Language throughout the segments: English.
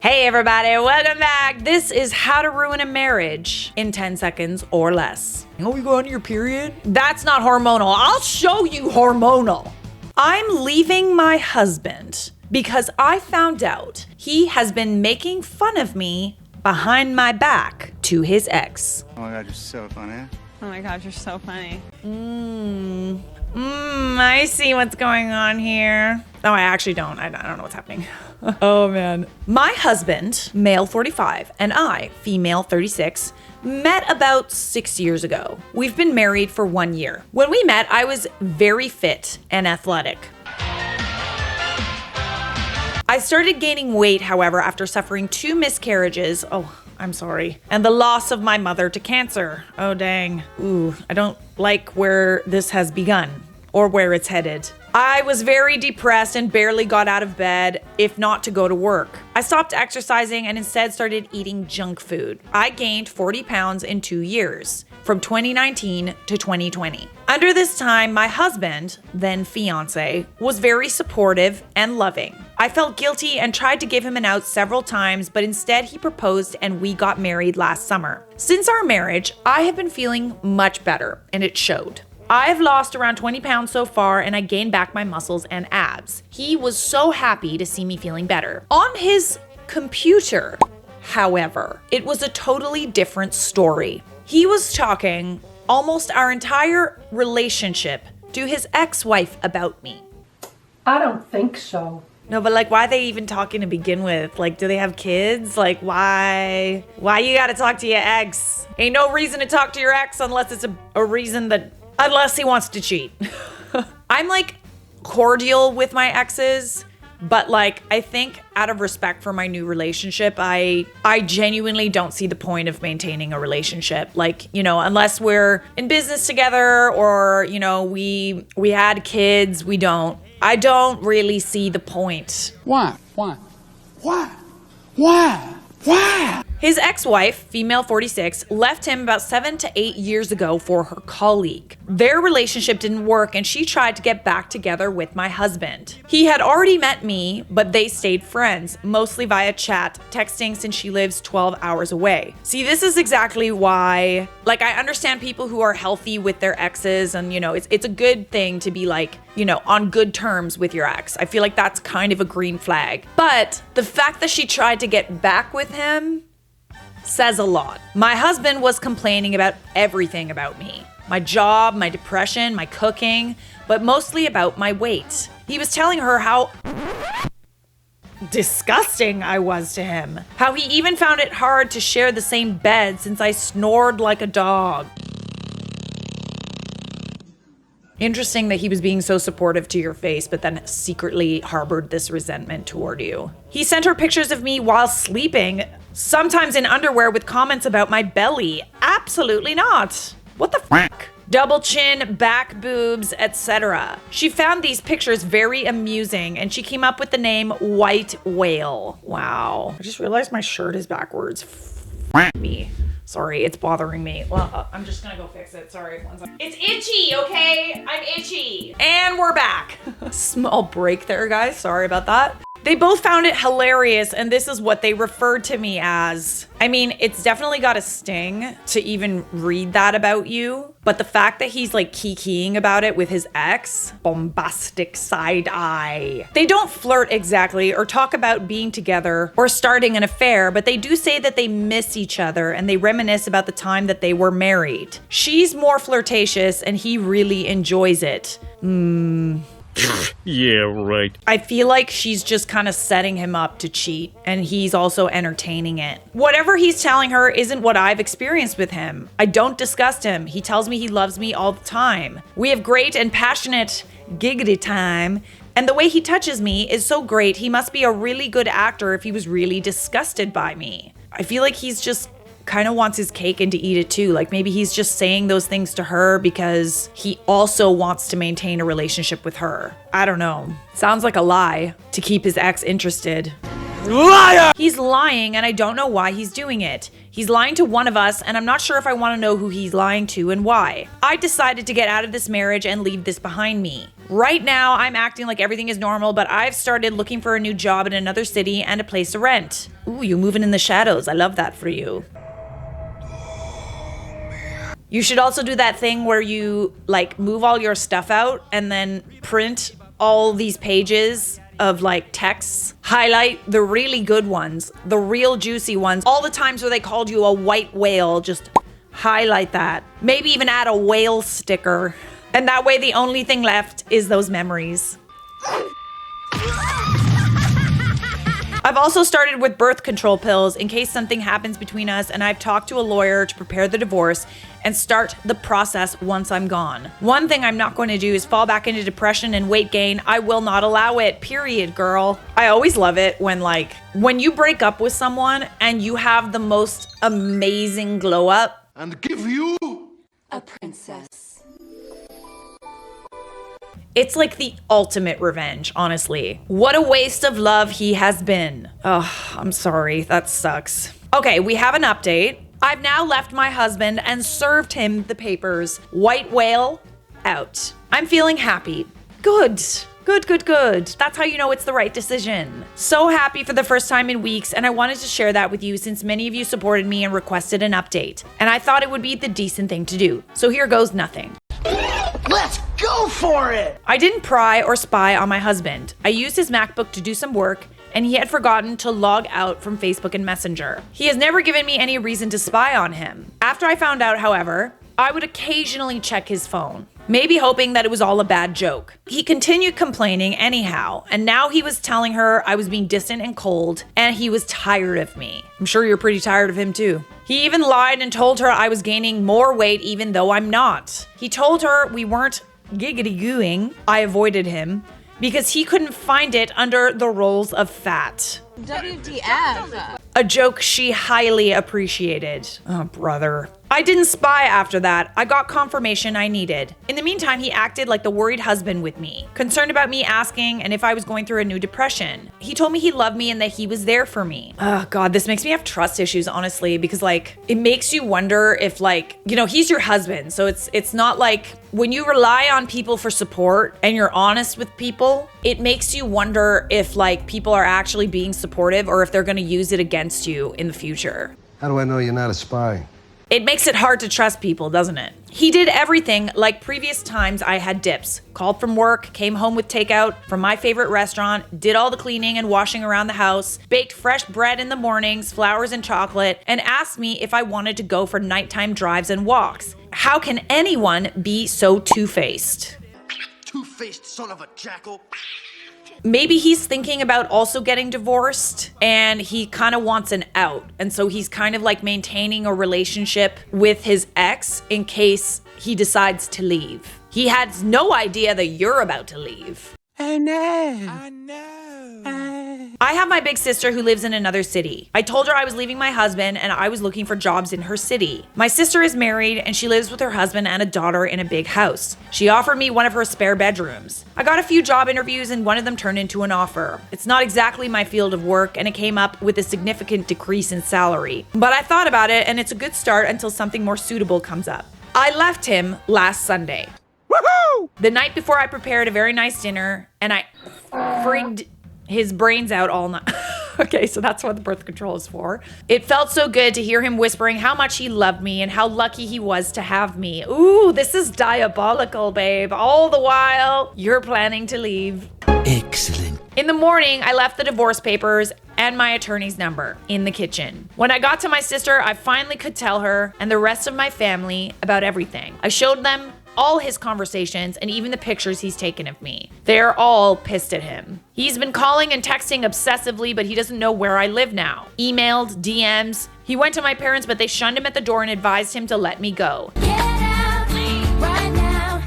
Hey everybody, welcome back. This is how to ruin a marriage in 10 seconds or less. Oh, you go on your period? That's not hormonal. I'll show you hormonal. I'm leaving my husband because I found out he has been making fun of me behind my back to his ex. Oh my God, you're so funny. Oh my God, you're so funny. I see what's going on here. No, I actually don't. I don't know what's happening. Oh man. My husband, male 45, and I, female 36, met about 6 years ago. We've been married for 1 year. When we met, I was very fit and athletic. I started gaining weight, however, after suffering 2 miscarriages. Oh, I'm sorry. And the loss of my mother to cancer. Oh, dang. Ooh, I don't like where this has begun or where it's headed. I was very depressed and barely got out of bed, if not to go to work. I stopped exercising and instead started eating junk food. I gained 40 pounds in 2 years, from 2019 to 2020. Under this time, my husband, then fiance, was very supportive and loving. I felt guilty and tried to give him an out several times, but instead he proposed and we got married last summer. Since our marriage, I have been feeling much better, and it showed. I've lost around 20 pounds so far, and I gained back my muscles and abs. He was so happy to see me feeling better. On his computer, however, it was a totally different story. He was talking almost our entire relationship to his ex-wife about me. I don't think so. No, but like, why are they even talking to begin with? Like, do they have kids? Like, why you gotta talk to your ex? Ain't no reason to talk to your ex unless it's a reason that, unless he wants to cheat. I'm like cordial with my exes, but like, I think out of respect for my new relationship, I genuinely don't see the point of maintaining a relationship. Like, you know, unless we're in business together or, you know, we had kids, I don't really see the point. Why? His ex-wife, female 46, left him about 7 to 8 years ago for her colleague. Their relationship didn't work and she tried to get back together with my husband. He had already met me, but they stayed friends, mostly via chat, texting since she lives 12 hours away. See, this is exactly why, like, I understand people who are healthy with their exes and, you know, it's a good thing to be like, you know, on good terms with your ex. I feel like that's kind of a green flag. But the fact that she tried to get back with him says a lot. My husband was complaining about everything about me. My job, my depression, my cooking, but mostly about my weight. He was telling her how disgusting I was to him. How he even found it hard to share the same bed since I snored like a dog. Interesting that he was being so supportive to your face, but then secretly harbored this resentment toward you. He sent her pictures of me while sleeping, sometimes in underwear with comments about my belly. Absolutely not. What the fuck? Double chin, back boobs, etc. She found these pictures very amusing and she came up with the name White Whale. Wow. I just realized my shirt is backwards. Me. Sorry, it's bothering me. Well, I'm just gonna go fix it. Sorry. It's itchy, okay? I'm itchy. And we're back. Small break there, guys. Sorry about that. They both found it hilarious, and this is what they referred to me as. I mean, it's definitely got a sting to even read that about you, but the fact that he's like kikiing about it with his ex, bombastic side eye. They don't flirt exactly or talk about being together or starting an affair, but they do say that they miss each other and they reminisce about the time that they were married. She's more flirtatious and he really enjoys it. Yeah, right. I feel like she's just kind of setting him up to cheat, and he's also entertaining it. Whatever he's telling her isn't what I've experienced with him. I don't disgust him. He tells me he loves me all the time. We have great and passionate giggity time, and the way he touches me is so great. He must be a really good actor if he was really disgusted by me. I feel like he's just kind of wants his cake and to eat it too. Like maybe he's just saying those things to her because he also wants to maintain a relationship with her. I don't know. Sounds like a lie to keep his ex interested. Liar! He's lying and I don't know why he's doing it. He's lying to one of us and I'm not sure if I want to know who he's lying to and why. I decided to get out of this marriage and leave this behind me. Right now, I'm acting like everything is normal, but I've started looking for a new job in another city and a place to rent. Ooh, you moving in the shadows. I love that for you. You should also do that thing where you like move all your stuff out and then print all these pages of like texts, highlight the really good ones, the real juicy ones, all the times where they called you a white whale, just highlight that. Maybe even add a whale sticker. And that way the only thing left is those memories. I've also started with birth control pills in case something happens between us, and I've talked to a lawyer to prepare the divorce and start the process once I'm gone. One thing I'm not going to do is fall back into depression and weight gain. I will not allow it, period, girl. I always love it when you break up with someone and you have the most amazing glow up. And give you a princess. It's like the ultimate revenge, honestly. What a waste of love he has been. Oh, I'm sorry, that sucks. Okay, we have an update. I've now left my husband and served him the papers. White whale, out. I'm feeling happy. Good. Good. That's how you know it's the right decision. So happy for the first time in weeks, and I wanted to share that with you since many of you supported me and requested an update. And I thought it would be the decent thing to do. So here goes nothing. Let's go for it! I didn't pry or spy on my husband. I used his MacBook to do some work, and he had forgotten to log out from Facebook and Messenger. He has never given me any reason to spy on him. After I found out, however, I would occasionally check his phone, maybe hoping that it was all a bad joke. He continued complaining anyhow, and now he was telling her I was being distant and cold, and he was tired of me. I'm sure you're pretty tired of him too. He even lied and told her I was gaining more weight even though I'm not. He told her we weren't giggity-gooing. I avoided him because he couldn't find it under the rolls of fat. WTF? A joke she highly appreciated. Oh, brother. I didn't spy after that. I got confirmation I needed. In the meantime, he acted like the worried husband with me, concerned about me asking and if I was going through a new depression. He told me he loved me and that he was there for me. Oh God, this makes me have trust issues, honestly, because it makes you wonder if he's your husband. So it's not like when you rely on people for support and you're honest with people, it makes you wonder if people are actually being supportive or if they're going to use it against you in the future. How do I know you're not a spy? It makes it hard to trust people, doesn't it? He did everything like previous times I had dips. Called from work, came home with takeout from my favorite restaurant, did all the cleaning and washing around the house, baked fresh bread in the mornings, flowers and chocolate, and asked me if I wanted to go for nighttime drives and walks. How can anyone be so two-faced? Two-faced son of a jackal. Maybe he's thinking about also getting divorced and he kind of wants an out. And so he's kind of maintaining a relationship with his ex in case he decides to leave. He has no idea that you're about to leave. I know. I have my big sister who lives in another city. I told her I was leaving my husband and I was looking for jobs in her city. My sister is married and she lives with her husband and a daughter in a big house. She offered me one of her spare bedrooms. I got a few job interviews and one of them turned into an offer. It's not exactly my field of work and it came up with a significant decrease in salary. But I thought about it and it's a good start until something more suitable comes up. I left him last Sunday. Woohoo! The night before I prepared a very nice dinner and I frigged his brains out all night. Okay, so that's what the birth control is for. It felt so good to hear him whispering how much he loved me and how lucky he was to have me. Ooh, this is diabolical, babe. All the while, you're planning to leave. Excellent. In the morning, I left the divorce papers and my attorney's number in the kitchen. When I got to my sister, I finally could tell her and the rest of my family about everything. I showed them all his conversations and even the pictures he's taken of me. They're all pissed at him. He's been calling and texting obsessively, but he doesn't know where I live now. Emailed, DMs. He went to my parents, but they shunned him at the door and advised him to let me go.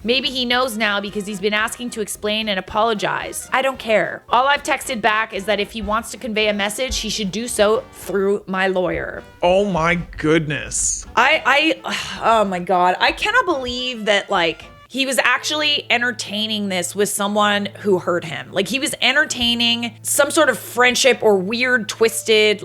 Maybe he knows now because he's been asking to explain and apologize. I don't care. All I've texted back is that if he wants to convey a message, he should do so through my lawyer. Oh my goodness. Oh my God. I cannot believe that he was actually entertaining this with someone who hurt him. He was entertaining some sort of friendship or weird, twisted,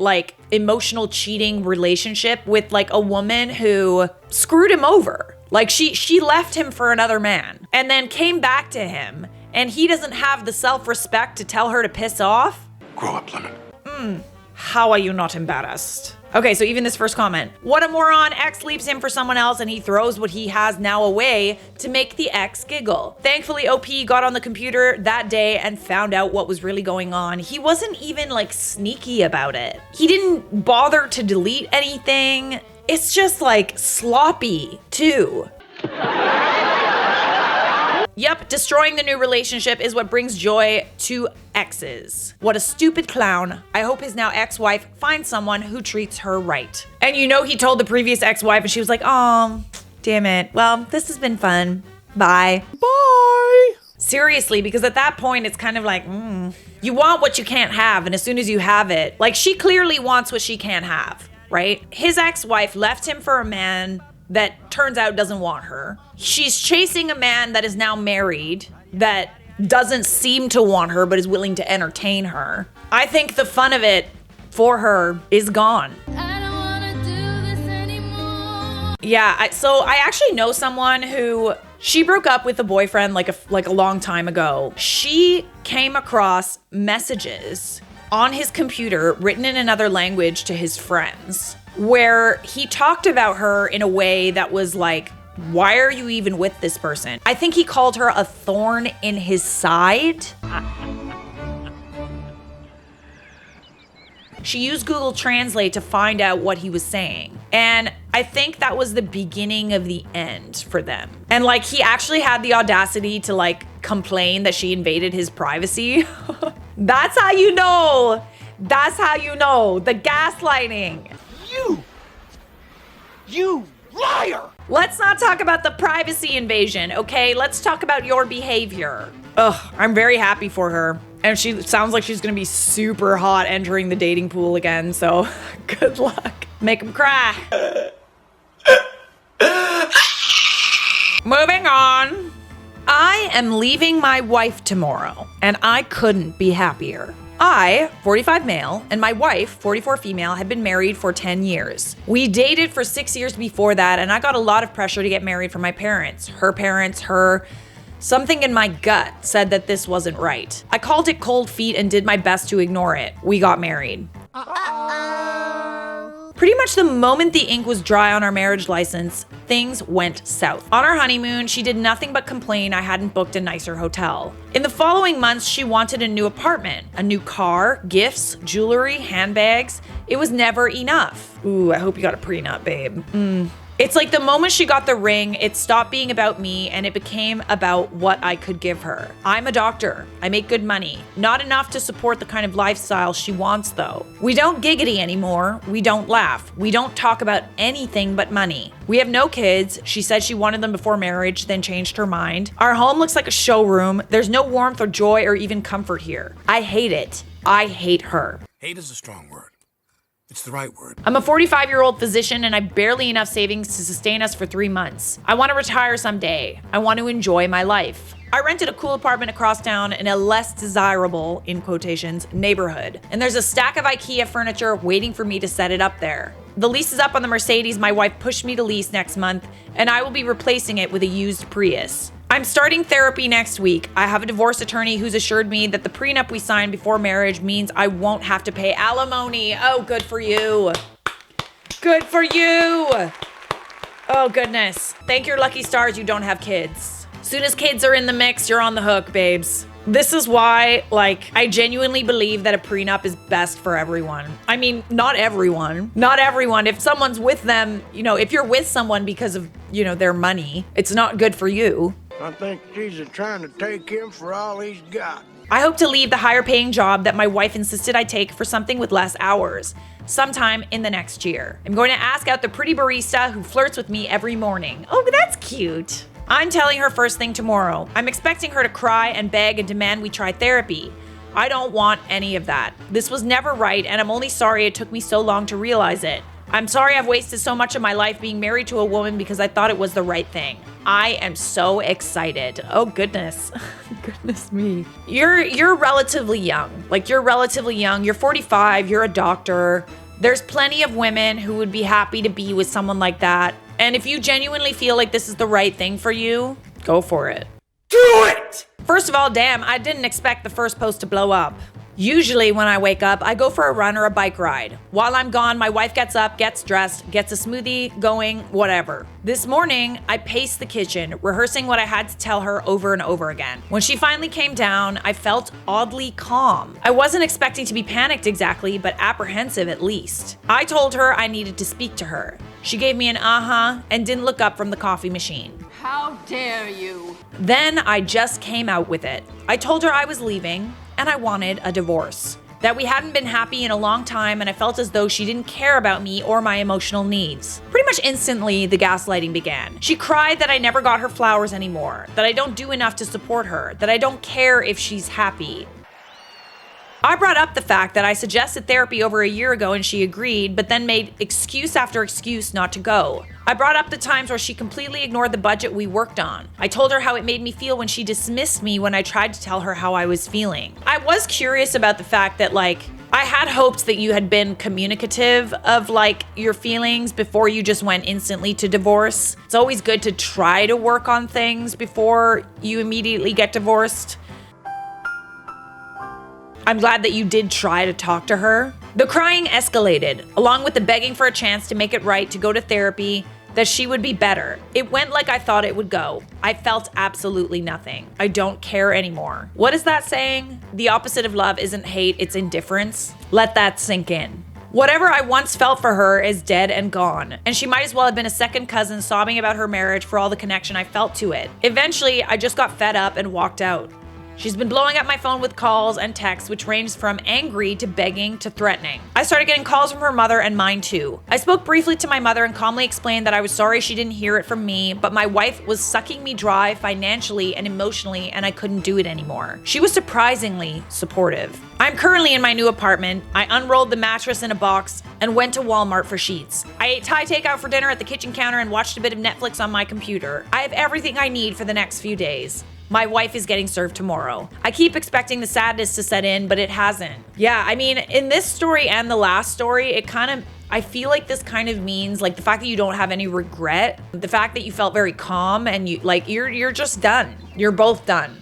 emotional cheating relationship with a woman who screwed him over. She left him for another man and then came back to him and he doesn't have the self-respect to tell her to piss off? Grow up, Lemon. How are you not embarrassed? Okay, so even this first comment. What a moron, ex leaves him for someone else and he throws what he has now away to make the ex giggle. Thankfully, OP got on the computer that day and found out what was really going on. He wasn't even like sneaky about it. He didn't bother to delete anything. It's just like sloppy too. Yep, destroying the new relationship is what brings joy to exes. What a stupid clown. I hope his now ex-wife finds someone who treats her right. And you know he told the previous ex-wife and she was like, oh, damn it. Well, this has been fun. Bye. Bye. Seriously, because at that point it's kind of like, you want what you can't have, and as soon as you have it, like she clearly wants what she can't have, right? His ex-wife left him for a man that turns out doesn't want her. She's chasing a man that is now married that doesn't seem to want her but is willing to entertain her. I think the fun of it for her is gone. I don't wanna do this anymore. Yeah, so I actually know someone who, she broke up with a boyfriend like a long time ago. She came across messages on his computer written in another language to his friends, where he talked about her in a way that was like, why are you even with this person? I think he called her a thorn in his side. She used Google Translate to find out what he was saying. And I think that was the beginning of the end for them. And like, he actually had the audacity to like complain that she invaded his privacy. That's how you know. That's how you know. The gaslighting. You liar! Let's not talk about the privacy invasion, okay? Let's talk about your behavior. Ugh, I'm very happy for her. And she sounds like she's gonna be super hot entering the dating pool again, so good luck. Make him cry. Moving on. I am leaving my wife tomorrow, and I couldn't be happier. I, 45 male, and my wife, 44 female, had been married for 10 years. We dated for 6 years before that, and I got a lot of pressure to get married from my parents, her. Something in my gut said that this wasn't right. I called it cold feet and did my best to ignore it. We got married. Pretty much the moment the ink was dry on our marriage license, things went south. On our honeymoon, she did nothing but complain I hadn't booked a nicer hotel. In the following months, she wanted a new apartment, a new car, gifts, jewelry, handbags. It was never enough. Ooh, I hope you got a prenup, babe. It's like the moment she got the ring, it stopped being about me and it became about what I could give her. I'm a doctor. I make good money. Not enough to support the kind of lifestyle she wants though. We don't giggity anymore. We don't laugh. We don't talk about anything but money. We have no kids. She said she wanted them before marriage, then changed her mind. Our home looks like a showroom. There's no warmth or joy or even comfort here. I hate it. I hate her. Hate is a strong word. It's the right word. I'm a 45-year-old physician and I have barely enough savings to sustain us for 3 months. I want to retire someday. I want to enjoy my life. I rented a cool apartment across town in a less desirable, in quotations, neighborhood. And there's a stack of IKEA furniture waiting for me to set it up there. The lease is up on the Mercedes my wife pushed me to lease next month, and I will be replacing it with a used Prius. I'm starting therapy next week. I have a divorce attorney who's assured me that the prenup we signed before marriage means I won't have to pay alimony. Oh, good for you. Good for you. Oh, goodness. Thank your lucky stars you don't have kids. Soon as kids are in the mix, you're on the hook, babes. This is why, like, I genuinely believe that a prenup is best for everyone. I mean, not everyone. Not everyone. If someone's with them, you know, if you're with someone because of, you know, their money, it's not good for you. I think she's trying to take him for all he's got. I hope to leave the higher paying job that my wife insisted I take for something with less hours, sometime in the next year. I'm going to ask out the pretty barista who flirts with me every morning. Oh, that's cute. I'm telling her first thing tomorrow. I'm expecting her to cry and beg and demand we try therapy. I don't want any of that. This was never right, and I'm only sorry it took me so long to realize it. I'm sorry I've wasted so much of my life being married to a woman because I thought it was the right thing. I am so excited. Oh goodness. Goodness me. You're relatively young. Like, you're relatively young. You're 45, you're a doctor. There's plenty of women who would be happy to be with someone like that. And if you genuinely feel like this is the right thing for you, go for it. Do it! For First of all, damn, I didn't expect the first post to blow up. Usually when I wake up, I go for a run or a bike ride. While I'm gone, my wife gets up, gets dressed, gets a smoothie going, whatever. This morning, I paced the kitchen, rehearsing what I had to tell her over and over again. When she finally came down, I felt oddly calm. I wasn't expecting to be panicked exactly, but apprehensive at least. I told her I needed to speak to her. She gave me an uh-huh and didn't look up from the coffee machine. How dare you? Then I just came out with it. I told her I was leaving and I wanted a divorce. That we hadn't been happy in a long time and I felt as though she didn't care about me or my emotional needs. Pretty much instantly, the gaslighting began. She cried that I never got her flowers anymore, that I don't do enough to support her, that I don't care if she's happy. I brought up the fact that I suggested therapy over a year ago and she agreed, but then made excuse after excuse not to go. I brought up the times where she completely ignored the budget we worked on. I told her how it made me feel when she dismissed me when I tried to tell her how I was feeling. I was curious about the fact that, like, I had hoped that you had been communicative of, like, your feelings before you just went instantly to divorce. It's always good to try to work on things before you immediately get divorced. I'm glad that you did try to talk to her. The crying escalated, along with the begging for a chance to make it right, to go to therapy, that she would be better. It went like I thought it would go. I felt absolutely nothing. I don't care anymore. What is that saying? The opposite of love isn't hate, it's indifference. Let that sink in. Whatever I once felt for her is dead and gone, and she might as well have been a second cousin sobbing about her marriage for all the connection I felt to it. Eventually, I just got fed up and walked out. She's been blowing up my phone with calls and texts, which ranged from angry to begging to threatening. I started getting calls from her mother and mine too. I spoke briefly to my mother and calmly explained that I was sorry she didn't hear it from me, but my wife was sucking me dry financially and emotionally, and I couldn't do it anymore. She was surprisingly supportive. I'm currently in my new apartment. I unrolled the mattress in a box and went to Walmart for sheets. I ate Thai takeout for dinner at the kitchen counter and watched a bit of Netflix on my computer. I have everything I need for the next few days. My wife is getting served tomorrow. I keep expecting the sadness to set in, but it hasn't. Yeah, I mean, in this story and the last story, I feel like this kind of means, like, the fact that you don't have any regret, the fact that you felt very calm and you're just done. You're both done.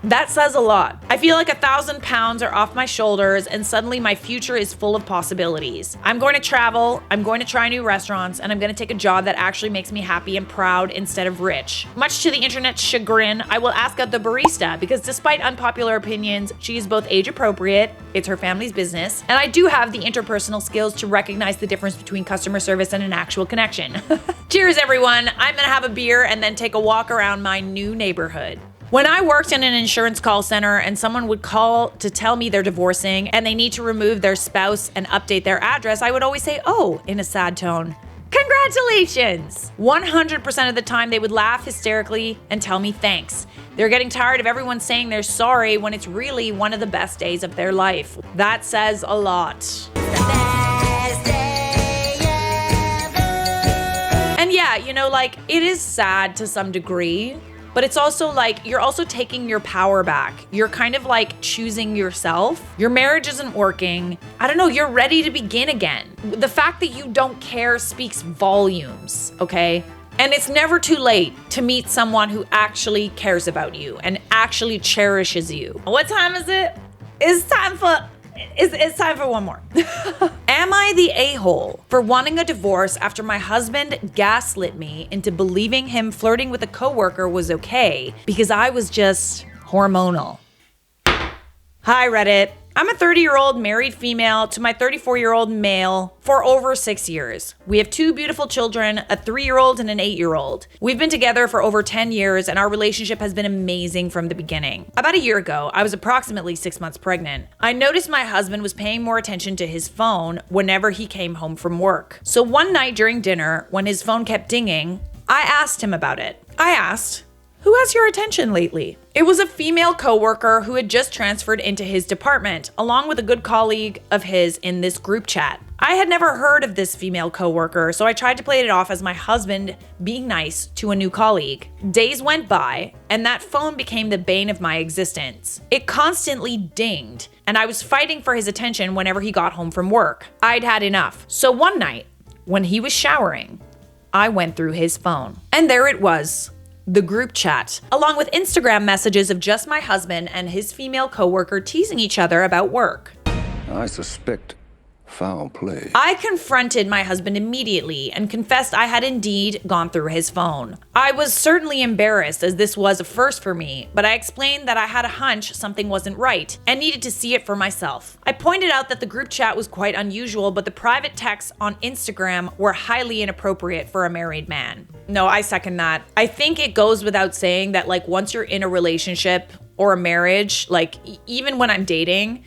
That says a lot. I feel like 1,000 pounds are off my shoulders and suddenly my future is full of possibilities. I'm going to travel, I'm going to try new restaurants, and I'm going to take a job that actually makes me happy and proud instead of rich. Much to the internet's chagrin, I will ask out the barista because despite unpopular opinions, she is both age appropriate, it's her family's business, and I do have the interpersonal skills to recognize the difference between customer service and an actual connection. Cheers, everyone. I'm going to have a beer and then take a walk around my new neighborhood. When I worked in an insurance call center and someone would call to tell me they're divorcing and they need to remove their spouse and update their address, I would always say, "Oh," in a sad tone. Congratulations! 100% of the time they would laugh hysterically and tell me thanks. They're getting tired of everyone saying they're sorry when it's really one of the best days of their life. That says a lot. And yeah, you know, like, it is sad to some degree. But it's also like, you're also taking your power back. You're kind of like choosing yourself. Your marriage isn't working. I don't know, you're ready to begin again. The fact that you don't care speaks volumes, okay? And it's never too late to meet someone who actually cares about you and actually cherishes you. What time is it? It's time for one more. Am I the a-hole for wanting a divorce after my husband gaslit me into believing him flirting with a coworker was okay because I was just hormonal? Hi, Reddit. I'm a 30-year-old married female to my 34-year-old male for over 6 years. We have 2 beautiful children, a 3-year-old and an 8-year-old. We've been together for over 10 years and our relationship has been amazing from the beginning. About a year ago, I was approximately 6 months pregnant. I noticed my husband was paying more attention to his phone whenever he came home from work. So one night during dinner, when his phone kept dinging, I asked him about it. I asked, "Who has your attention lately?" It was a female coworker who had just transferred into his department, along with a good colleague of his in this group chat. I had never heard of this female coworker, so I tried to play it off as my husband being nice to a new colleague. Days went by, and that phone became the bane of my existence. It constantly dinged, and I was fighting for his attention whenever he got home from work. I'd had enough. So one night, when he was showering, I went through his phone, and there it was. the group chat, along with Instagram messages of just my husband and his female coworker teasing each other about work. I suspect foul play. I confronted my husband immediately and confessed I had indeed gone through his phone. I was certainly embarrassed as this was a first for me, but I explained that I had a hunch something wasn't right and needed to see it for myself. I pointed out that the group chat was quite unusual, but the private texts on Instagram were highly inappropriate for a married man. No, I second that. I think it goes without saying that like once you're in a relationship or a marriage, like even when I'm dating,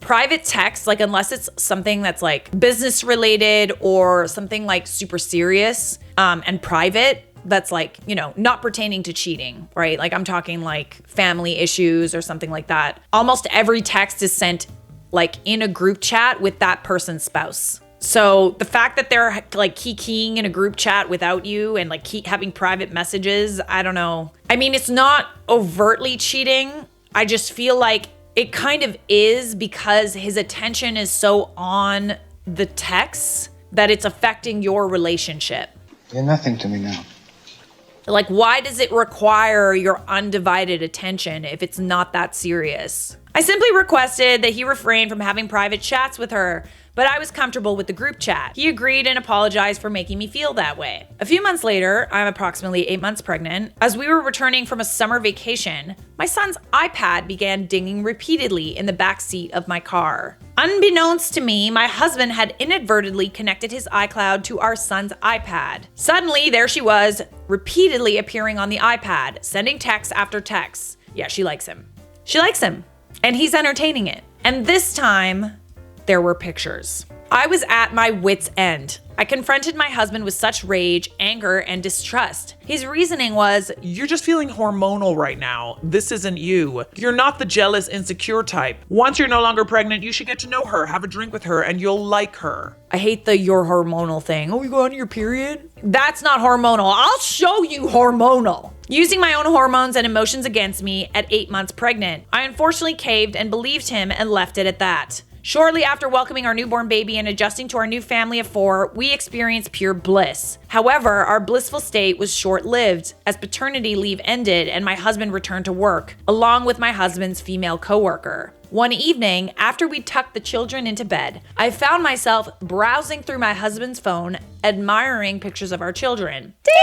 private texts, like unless it's something that's like business related or something like super serious and private, that's like, you know, not pertaining to cheating, right? Like I'm talking like family issues or something like that. Almost every text is sent like in a group chat with that person's spouse. So the fact that they're like keying in a group chat without you and like having private messages, I don't know. I mean, it's not overtly cheating. I just feel like it kind of is because his attention is so on the texts that it's affecting your relationship. You're nothing to me now. Like, why does it require your undivided attention if it's not that serious? I simply requested that he refrain from having private chats with her, but I was comfortable with the group chat. He agreed and apologized for making me feel that way. A few months later, I'm approximately 8 months pregnant. As we were returning from a summer vacation, my son's iPad began dinging repeatedly in the back seat of my car. Unbeknownst to me, my husband had inadvertently connected his iCloud to our son's iPad. Suddenly, there she was, repeatedly appearing on the iPad, sending text after text. Yeah, she likes him. She likes him, and he's entertaining it. And this time, there were pictures. I was at my wit's end. I confronted my husband with such rage, anger, and distrust. His reasoning was, You're just feeling hormonal right now. This isn't you. You're not the jealous, insecure type. Once you're no longer pregnant, you should get to know her, have a drink with her, and you'll like her. I hate the you're hormonal thing. Oh, you go on your period? That's not hormonal. I'll show you hormonal. Using my own hormones and emotions against me at 8 months pregnant, I unfortunately caved and believed him and left it at that. Shortly after welcoming our newborn baby and adjusting to our new family of 4, we experienced pure bliss. However, our blissful state was short-lived as paternity leave ended and my husband returned to work, along with my husband's female coworker. One evening, after we tucked the children into bed, I found myself browsing through my husband's phone, admiring pictures of our children. Ding!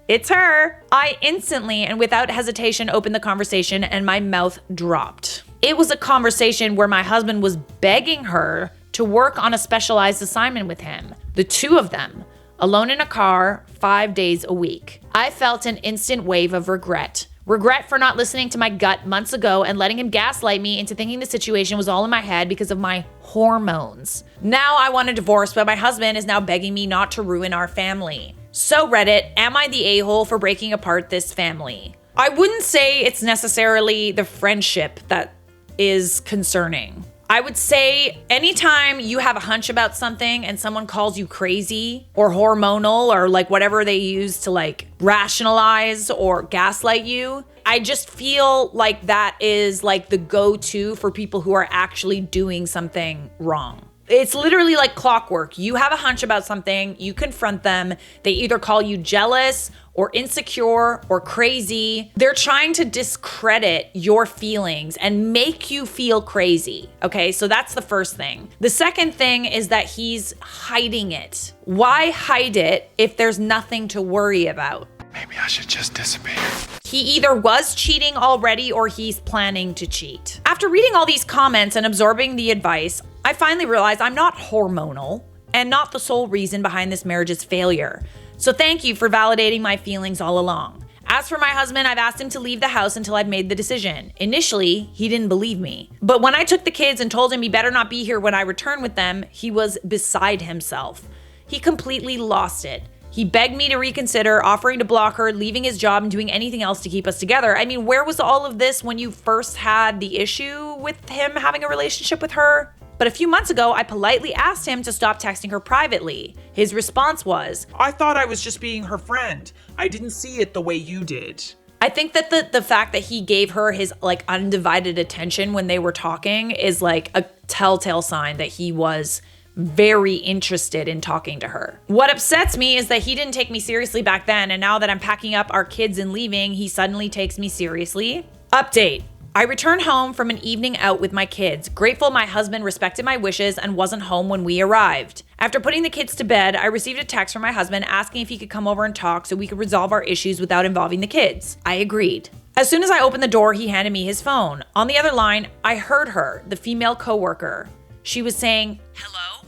It's her! I instantly and without hesitation opened the conversation and my mouth dropped. It was a conversation where my husband was begging her to work on a specialized assignment with him. The two of them, alone in a car, 5 days a week. I felt an instant wave of regret. Regret for not listening to my gut months ago and letting him gaslight me into thinking the situation was all in my head because of my hormones. Now I want a divorce, but my husband is now begging me not to ruin our family. So Reddit, am I the a-hole for breaking apart this family? I wouldn't say it's necessarily the friendship that is concerning. I would say anytime you have a hunch about something and someone calls you crazy or hormonal or like whatever they use to like rationalize or gaslight you, I just feel like that is like the go-to for people who are actually doing something wrong. It's literally like clockwork. You have a hunch about something, you confront them, they either call you jealous or insecure or crazy. They're trying to discredit your feelings and make you feel crazy. Okay, so that's the first thing. The second thing is that he's hiding it. Why hide it if there's nothing to worry about? Maybe I should just disappear. He either was cheating already or he's planning to cheat. After reading all these comments and absorbing the advice, I finally realized I'm not hormonal and not the sole reason behind this marriage's failure. So thank you for validating my feelings all along. As for my husband, I've asked him to leave the house until I've made the decision. Initially, he didn't believe me. But when I took the kids and told him he better not be here when I return with them, he was beside himself. He completely lost it. He begged me to reconsider, offering to block her, leaving his job, and doing anything else to keep us together. I mean, where was all of this when you first had the issue with him having a relationship with her? But a few months ago, I politely asked him to stop texting her privately. His response was, I thought I was just being her friend. I didn't see it the way you did. I think that the fact that he gave her his like undivided attention when they were talking is like a telltale sign that he was very interested in talking to her. What upsets me is that he didn't take me seriously back then, and now that I'm packing up our kids and leaving, he suddenly takes me seriously. Update. I returned home from an evening out with my kids, grateful my husband respected my wishes and wasn't home when we arrived. After putting the kids to bed, I received a text from my husband asking if he could come over and talk so we could resolve our issues without involving the kids. I agreed. As soon as I opened the door, he handed me his phone. On the other line, I heard her, the female coworker. She was saying, "Hello?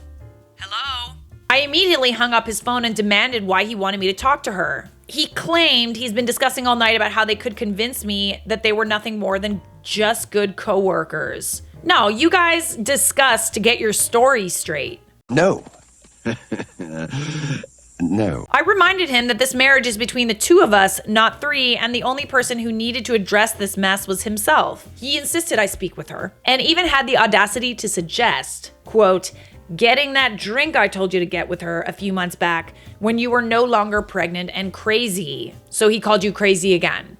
Hello?" I immediately hung up his phone and demanded why he wanted me to talk to her. He claimed he's been discussing all night about how they could convince me that they were nothing more than just good coworkers. No, you guys discussed to get your story straight. No. No. I reminded him that this marriage is between the two of us, not three, and the only person who needed to address this mess was himself. He insisted I speak with her, and even had the audacity to suggest, quote, getting that drink I told you to get with her a few months back when you were no longer pregnant and crazy. So he called you crazy again.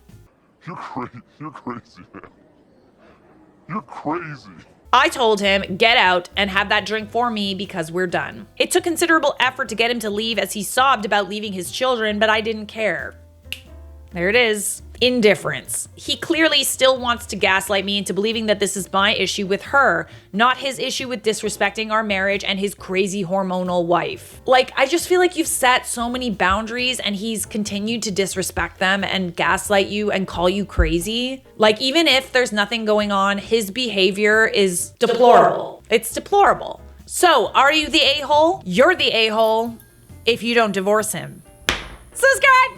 You're crazy. You're crazy, man. You're crazy. I told him, get out and have that drink for me because we're done. It took considerable effort to get him to leave as he sobbed about leaving his children, but I didn't care. There it is. Indifference. He clearly still wants to gaslight me into believing that this is my issue with her, not his issue with disrespecting our marriage and his crazy hormonal wife. Like, I just feel like you've set so many boundaries and he's continued to disrespect them and gaslight you and call you crazy. Like, even if there's nothing going on, his behavior is deplorable. It's deplorable. So, are you the a-hole? You're the a-hole if you don't divorce him. Subscribe!